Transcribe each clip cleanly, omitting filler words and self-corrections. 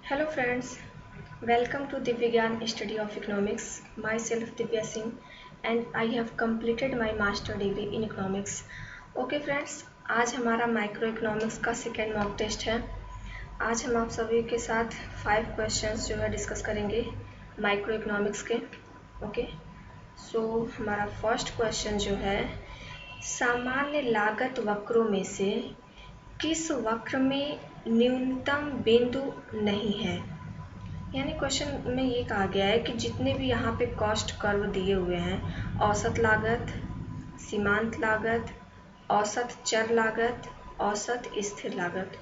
Hello friends, welcome to Divyagan Study of Economics. Myself Divya Singh and I have completed my master degree in economics. Okay friends, आज हमारा micro economics का second mock test है। आज हम आप सभी के साथ 5 क्वेश्चंस जो है डिस्कस करेंगे माइक्रो इकोनॉमिक्स के। ओके, सो हमारा फर्स्ट क्वेश्चन जो है, सामान्य लागत वक्रों में से किस वक्र में न्यूनतम बिंदु नहीं है। यानी क्वेश्चन में ये कहा गया है कि जितने भी यहाँ पे कॉस्ट कर्व दिए हुए हैं, औसत लागत, सीमांत लागत, औसत चर लागत, औसत स्थिर लागत,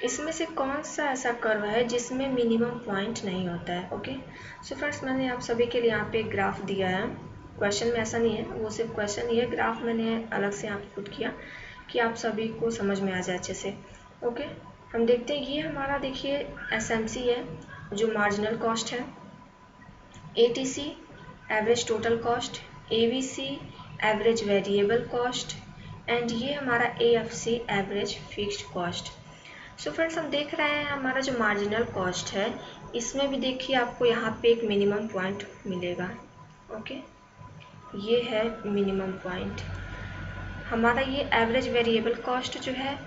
इसमें से कौन सा ऐसा कर्व है जिसमें मिनिमम पॉइंट नहीं होता है। ओके, सो फ्रेंड्स, मैंने आप सभी के लिए यहाँ पे ग्राफ दिया है। क्वेश्चन में ऐसा नहीं है, वो सिर्फ क्वेश्चन ही है, ग्राफ मैंने अलग से यहाँ पे पुट किया कि आप सभी को समझ में आ जाए अच्छे से। ओके, हम देखते हैं, ये हमारा देखिए एसएमसी है जो मार्जिनल कॉस्ट है, ATC average total cost, AVC average variable cost and ये हमारा AFC average fixed cost. So friends, हम देख रहे हैं हमारा जो मार्जिनल कॉस्ट है, इसमें भी देखिए आपको यहाँ पे एक मिनिमम पॉइंट मिलेगा। ओके, ये है मिनिमम पॉइंट। हमारा ये एवरेज वेरिएबल कॉस्ट जो है,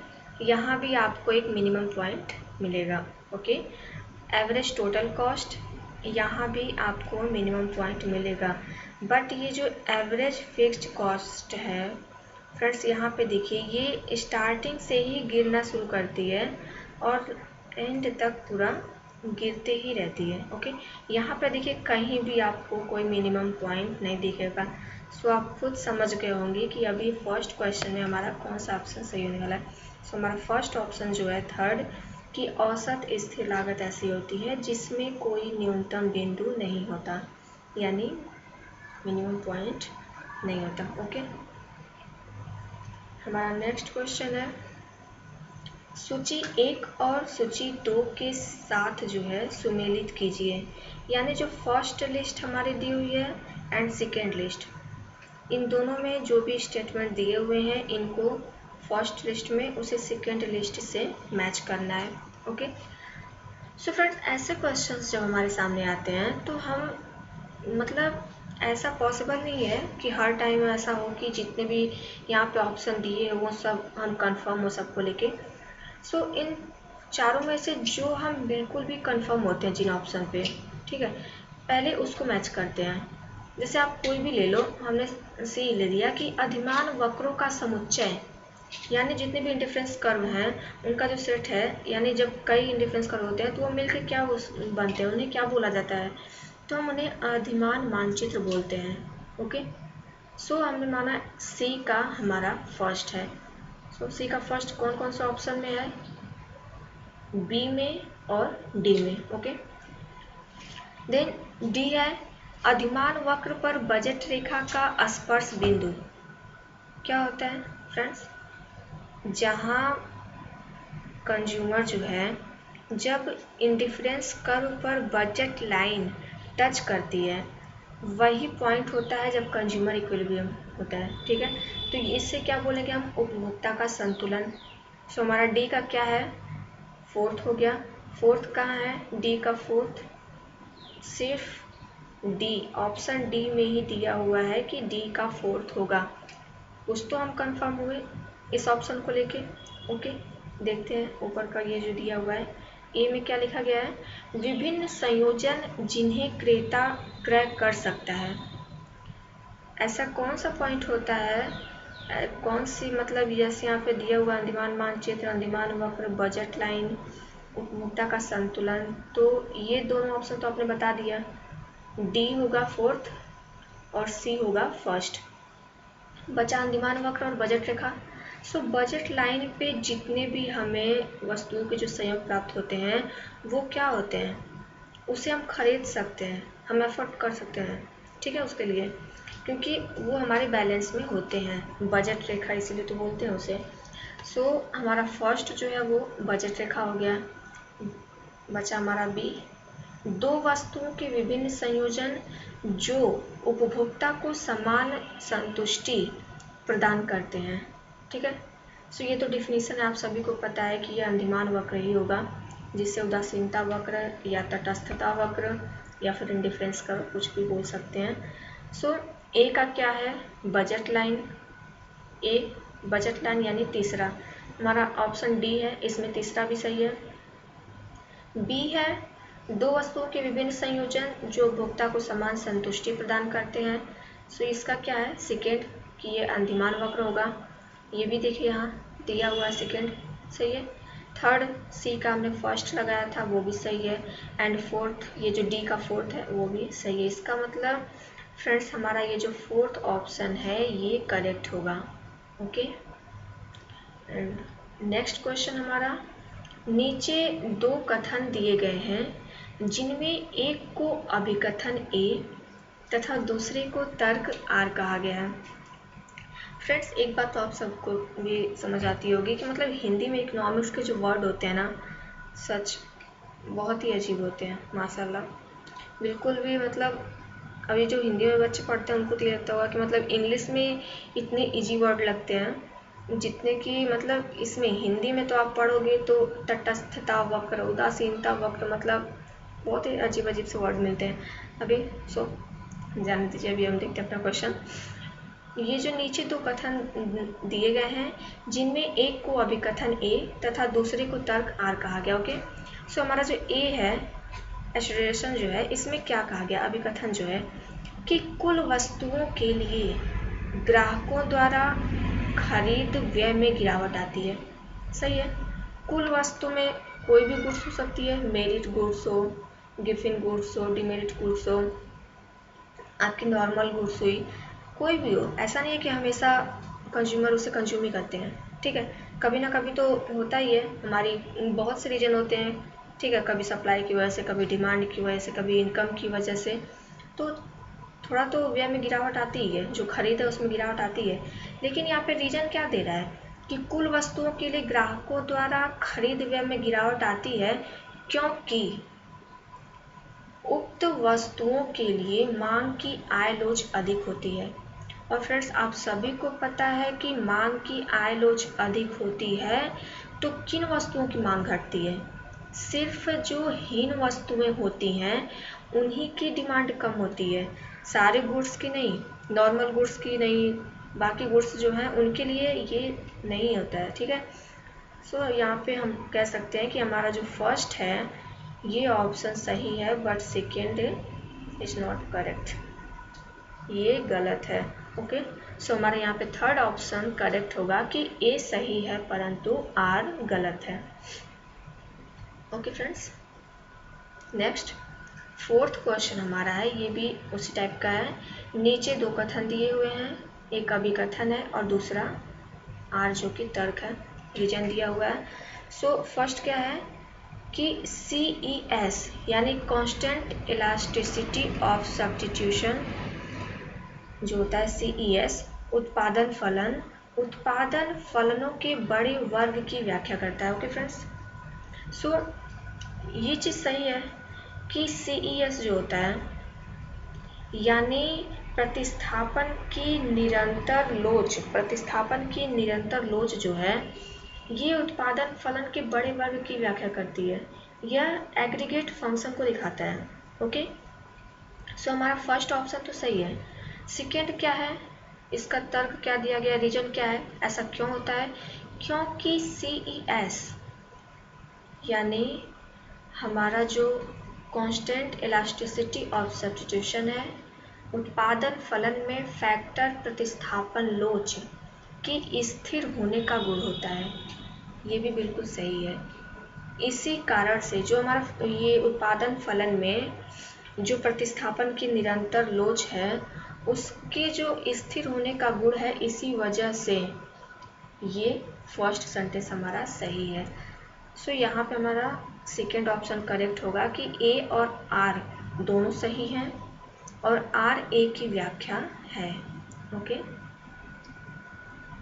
यहाँ भी आपको एक मिनिमम पॉइंट मिलेगा। ओके, एवरेज टोटल कॉस्ट, यहाँ भी आपको मिनिमम पॉइंट मिलेगा। बट ये जो एवरेज फिक्स्ड कॉस्ट है फ्रेंड्स, यहाँ पे देखिए ये स्टार्टिंग से ही गिरना शुरू करती है और एंड तक पूरा गिरते ही रहती है। ओके, यहाँ पे देखिए कहीं भी आपको कोई मिनिमम पॉइंट नहीं दिखेगा। सो आप खुद समझ गए होंगे कि अभी फर्स्ट क्वेश्चन में हमारा कौन सा ऑप्शन सही होने वाला है। सो हमारा फर्स्ट ऑप्शन जो है थर्ड, कि औसत स्थिर लागत ऐसी होती है जिसमें कोई न्यूनतम बिंदु नहीं होता, यानी मिनिमम पॉइंट नहीं होता। ओके, हमारा नेक्स्ट क्वेश्चन है, सूची 1 और सूची 2 के साथ जो है सुमेलित कीजिए। यानी जो फर्स्ट लिस्ट हमारी दी हुई है एंड सेकेंड लिस्ट, इन दोनों में जो भी स्टेटमेंट दिए हुए हैं इनको फर्स्ट लिस्ट में उसे सेकेंड लिस्ट से मैच करना है। ओके, सो फ्रेंड्स, ऐसे क्वेश्चंस जब हमारे सामने आते हैं तो हम मतलब ऐसा पॉसिबल नहीं है कि हर टाइम ऐसा हो कि जितने भी यहाँ पे ऑप्शन दिए वो सब हम कंफर्म हो सबको लेके। सो इन चारों में से जो हम बिल्कुल भी कंफर्म होते हैं जिन ऑप्शन पे, ठीक है, पहले उसको मैच करते हैं। जैसे आप कोई भी ले लो, हमने सी ले लिया कि अधिमान वक्रों का समुच्चय, यानी जितने भी इंडिफरेंस कर्व हैं उनका जो सेट है, यानी जब कई इंडिफरेंस कर्व होते हैं तो वो मिलकर क्या बनते हैं, उन्हें क्या बोला जाता है, तो हम उन्हें अधिमान मानचित्र बोलते हैं। ओके, सो हमने माना सी का हमारा फर्स्ट है। सो सी का फर्स्ट कौन कौन सा ऑप्शन में है, बी में और डी में। ओके, देन डी है, अधिमान वक्र पर बजट रेखा का स्पर्श बिंदु। क्या होता है फ्रेंड्स, जहां कंज्यूमर जो है जब इंडिफरेंस कर्व पर बजट लाइन टच करती है, वही पॉइंट होता है जब कंज्यूमर इक्विलिब्रियम होता है। ठीक है, तो इससे क्या बोलेंगे हम, उपभोक्ता का संतुलन। सो हमारा डी का क्या है, फोर्थ हो गया। फोर्थ कहाँ है, डी का फोर्थ, सिर्फ डी, ऑप्शन डी में ही दिया हुआ है कि डी का फोर्थ होगा। कुछ तो हम कंफर्म हुए इस ऑप्शन को लेके। ओके, देखते हैं ऊपर का ये जो दिया हुआ है, ए में क्या लिखा गया है, विभिन्न संयोजन जिन्हें क्रेता क्रय कर सकता है। ऐसा कौन सा पॉइंट होता है, कौन सी, मतलब जैसे यहाँ पे दिया हुआ अधिमान मानचित्र, अधिमान वक्र, बजट लाइन, उपभोक्ता का संतुलन, तो ये दोनों ऑप्शन तो आपने बता दिया, डी होगा फोर्थ और सी होगा फर्स्ट। बचा अधिमान वक्र और बजट रेखा। सो बजट लाइन पे जितने भी हमें वस्तुओं के जो संयोग प्राप्त होते हैं वो क्या होते हैं, उसे हम खरीद सकते हैं, हम एफोर्ड कर सकते हैं। ठीक है, उसके लिए क्योंकि वो हमारे बैलेंस में होते हैं, बजट रेखा इसीलिए तो बोलते हैं उसे। सो हमारा फर्स्ट जो है वो बजट रेखा हो गया। बचा हमारा बी, दो वस्तुओं के विभिन्न संयोजन जो उपभोक्ता को समान संतुष्टि प्रदान करते हैं। ठीक है, सो ये तो डिफिनीशन है, आप सभी को पता है कि ये अधिमान वक्र ही होगा। जिसे उदासीनता वक्र या तटस्थता वक्र या फिर इंडिफरेंस कर्व कुछ भी बोल सकते हैं। सो ए का क्या है, बजट लाइन। ए बजट लाइन यानी तीसरा हमारा ऑप्शन डी है, इसमें तीसरा भी सही है। बी है दो वस्तुओं के विभिन्न संयोजन जो उपभोक्ता को समान संतुष्टि प्रदान करते हैं। सो इसका क्या है, सेकेंड, कि ये अंतिमान वक्र होगा। ये भी देखिए यहाँ दिया हुआ है, सेकेंड सही है। थर्ड, सी का हमने फर्स्ट लगाया था, वो भी सही है। एंड फोर्थ, ये जो डी का फोर्थ है वो भी सही है। इसका मतलब फ्रेंड्स हमारा ये जो फोर्थ ऑप्शन है ये करेक्ट होगा। ओके, एंड नेक्स्ट क्वेश्चन हमारा, नीचे दो कथन दिए गए हैं जिनमें एक को अभिकथन ए तथा दूसरे को तर्क आर कहा गया है। फ्रेंड्स एक बात तो आप सबको भी समझ आती होगी कि मतलब हिंदी में इकोनॉमिक्स के जो वर्ड होते हैं ना, सच बहुत ही अजीब होते हैं माशाल्लाह। बिल्कुल भी मतलब अभी जो हिंदी में बच्चे पढ़ते हैं उनको तो ये लगता होगा कि मतलब इंग्लिश में इतने इजी वर्ड लगते हैं जितने कि मतलब इसमें हिंदी में तो आप पढ़ोगे तो तटस्थता वक्र, उदासीनता वक्र, मतलब बहुत ही अजीब अजीब से वर्ड मिलते हैं अभी। सो जाने दीजिए, अभी हम देखते हैं अपना क्वेश्चन। ये जो नीचे दो कथन दिए गए हैं जिनमें एक को अभिकथन ए तथा दूसरे को तर्क आर कहा गया। ओके, सो हमारा जो ए है एसोसिएशन जो है, इसमें क्या कहा गया, अभिकथन जो है कि कुल वस्तुओं के लिए ग्राहकों द्वारा खरीद व्यय में गिरावट आती है। सही है, कुल वस्तु में कोई भी गुड्स हो सकती है, मेरिट गुड्स हो, गिफिन गुड्स हो, डिमेरिट गुड्स हो, आपकी नॉर्मल गुड्स हुई, कोई भी हो। ऐसा नहीं है कि हमेशा कंज्यूमर उसे कंज्यूम ही करते हैं, ठीक है, कभी ना कभी तो होता ही है। हमारी बहुत से रीजन होते हैं, ठीक है, कभी सप्लाई की वजह से, कभी डिमांड की वजह से, कभी इनकम की वजह से, तो थोड़ा तो व्यय में गिरावट आती ही है, जो खरीद है उसमें गिरावट आती है। लेकिन यहाँ पे रीजन क्या दे रहा है कि कुल वस्तुओं के लिए ग्राहकों द्वारा खरीद व्यय में गिरावट आती है क्योंकि उक्त वस्तुओं के लिए मांग की आय लोच अधिक होती है। और फ्रेंड्स आप सभी को पता है कि मांग की आय लोच अधिक होती है तो किन वस्तुओं की मांग घटती है, सिर्फ जो हीन वस्तुएं होती हैं उन्हीं की डिमांड कम होती है, सारे गुड्स की नहीं, नॉर्मल गुड्स की नहीं, बाकी गुड्स जो हैं उनके लिए ये नहीं होता है, ठीक है। सो यहाँ पे हम कह सकते हैं कि हमारा जो फर्स्ट है ये ऑप्शन सही है, but second is not correct, ये गलत है। ओके, सो हमारे यहाँ पे थर्ड ऑप्शन करेक्ट होगा कि ए सही है परंतु आर गलत है। Okay friends, next fourth question हमारा है, ये भी उसी टाइप का है। नीचे दो कथन दिए हुए हैं, एक अभिकथन है और दूसरा आर जो कि तर्क है, रीजन दिया हुआ है। सो फर्स्ट क्या है कि CES यानी कांस्टेंट इलास्टिसिटी ऑफ सब्स्टिट्यूशन जो होता है CES उत्पादन फलन, उत्पादन फलनों के बड़े वर्ग की व्याख्या करता है। ओके फ्रेंड्स, सो ये चीज़ सही है कि CES जो होता है यानी प्रतिस्थापन की निरंतर लोच, प्रतिस्थापन की निरंतर लोच जो है ये उत्पादन फलन के बड़े वर्ग की व्याख्या करती है, यह एग्रीगेट फंक्शन को दिखाता है। ओके, सो हमारा फर्स्ट ऑप्शन तो सही है। सेकेंड क्या है, इसका तर्क क्या दिया गया, रीजन क्या है, ऐसा क्यों होता है, क्योंकि CES यानी हमारा जो कांस्टेंट इलास्टिसिटी ऑफ सब्स्टिट्यूशन है, उत्पादन फलन में फैक्टर प्रतिस्थापन लोच की स्थिर होने का गुण होता है, ये भी बिल्कुल सही है। इसी कारण से जो हमारा ये उत्पादन फलन में जो प्रतिस्थापन की निरंतर लोच है उसके जो स्थिर होने का गुण है, इसी वजह से ये फर्स्ट सेंटेंस हमारा सही है। सो यहाँ पे हमारा सेकेंड ऑप्शन करेक्ट होगा कि ए और आर दोनों सही हैं और आर ए की व्याख्या है। ओके,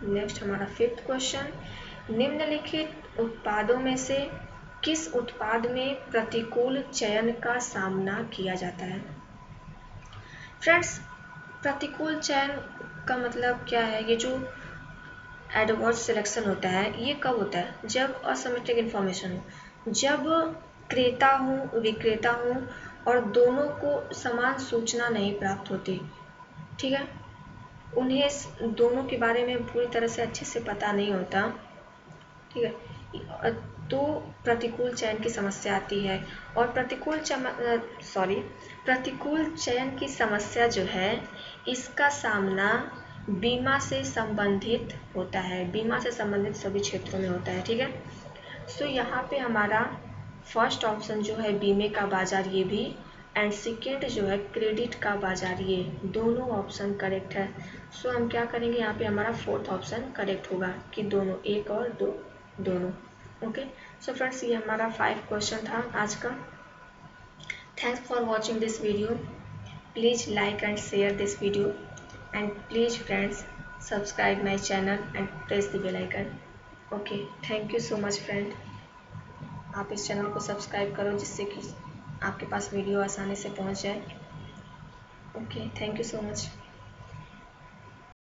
नेक्स्ट हमारा फिफ्थ क्वेश्चन, निम्नलिखित उत्पादों में से किस उत्पाद में प्रतिकूल चयन का सामना किया जाता है। फ्रेंड्स प्रतिकूल चयन का मतलब क्या है, ये जो एडवर्स सिलेक्शन होता है ये कब होता है, जब असिमेट्रिक इन्फॉर्मेशन हो, जब क्रेता हूँ विक्रेता हूँ और दोनों को समान सूचना नहीं प्राप्त होती, ठीक है, उन्हें दोनों के बारे में पूरी तरह से अच्छे से पता नहीं होता, ठीक है, तो प्रतिकूल चयन की समस्या आती है। और प्रतिकूल चयन की समस्या जो है, इसका सामना बीमा से संबंधित होता है, बीमा से संबंधित सभी क्षेत्रों में होता है, ठीक है। सो यहाँ पे हमारा फर्स्ट ऑप्शन जो है बीमे का बाजार, ये भी, एंड सेकेंड जो है क्रेडिट का बाजार, ये दोनों ऑप्शन करेक्ट है। सो हम क्या करेंगे, यहाँ पे हमारा फोर्थ ऑप्शन करेक्ट होगा कि दोनों, एक और दो, दोनों। ओके, सो फ्रेंड्स ये हमारा 5 क्वेश्चन था आज का। Thanks for watching this video. Please like and share this video, and please friends subscribe my channel and press the bell icon. Okay, thank you so much friend. आप इस channel को subscribe करो जिससे कि आपके पास वीडियो आसानी से पहुंच जाए। Okay, thank you so much.